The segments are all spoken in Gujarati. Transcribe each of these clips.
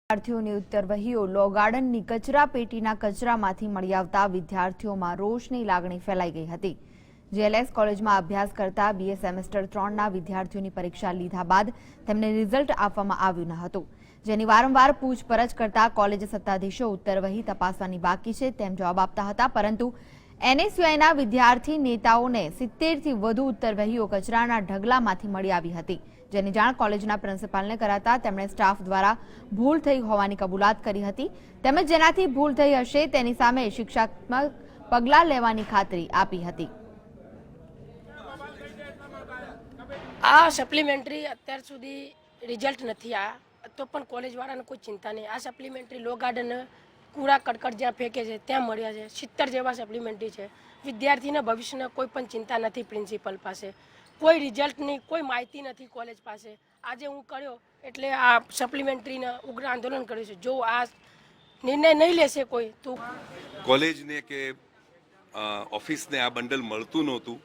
વિદ્યાર્થીઓની ઉત્તરવહીઓ લો ગાર્ડનની કચરા પેટીના કચરામાંથી મળી આવતા વિદ્યાર્થીઓમાં રોષની લાગણી ફેલાઈ ગઈ હતી। જેએલએસ કોલેજમાં અભ્યાસ કરતા બીએ સેમેસ્ટર 3ના વિદ્યાર્થીઓની પરીક્ષા લીધા બાદ તેમને રિઝલ્ટ આપવામાં આવ્યું ન હતું, જેની વારંવાર પૂછપરછ કરતા કોલેજ સત્તાધીશો ઉત્તરવહી તપાસવાની બાકી છે તેમ જવાબ આપતા હતા, પરંતુ એનએસયુઆઈના વિદ્યાર્થી નેતાઓને 70થી વધુ ઉત્તરવહીઓ કચરાના ઢગલામાંથી મળી આવી હતી, જેની જાણ કોલેજના પ્રિન્સિપાલને કરાતા તેમણે સ્ટાફ દ્વારા ભૂલ થઈ હોવાની કબૂલાત કરી હતી, તેમજ જેનાથી ભૂલ થઈ હશે તેની સામે શિક્ષાત્મક પગલાં લેવાની ખાતરી આપી હતી। આ સપ્લિમેન્ટરી અત્યાર સુધી રિઝલ્ટ નથી આવ્યા તો પણ કોલેજવાળાને કોઈ ચિંતા નહીં। આ સપ્લિમેન્ટરી લો ગાર્ડન કૂડા કડકડ જ્યાં ફેંકે છે ત્યાં મળ્યા છે, 70 જેવા સપ્લિમેન્ટરી છે। વિદ્યાર્થીના ભવિષ્યને કોઈ પણ ચિંતા નથી, પ્રિન્સિપલ પાસે કોઈ રિઝલ્ટની કોઈ માહિતી નથી કોલેજ પાસે। આજે હું કર્યો એટલે આ સપ્લિમેન્ટરીના ઉગ્ર આંદોલન કર્યું છે। જો આ નિર્ણય નહીં લેશે કોઈ તો કોલેજને કે ઓફિસને આ બંડલ મળતું નહોતું।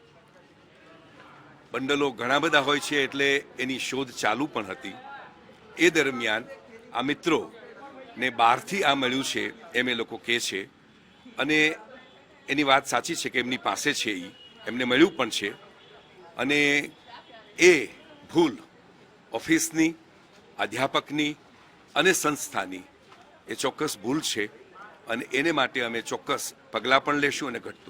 બંડલો ઘણા બધા હોય છે એટલે એની શોધ ચાલુ પણ હતી। એ દરમિયાન આ મિત્રોને બહારથી આ મળ્યું છે એમ એ લોકો કહે છે, અને એની વાત સાચી છે કે એમની પાસે છે, એમને મળ્યું પણ છે, અને એ ભૂલ ઓફિસની, અધ્યાપકની અને સંસ્થાની એ ચોક્કસ ભૂલ છે, અને એને માટે અમે ચોક્કસ પગલાં પણ લેશું અને ઘટતું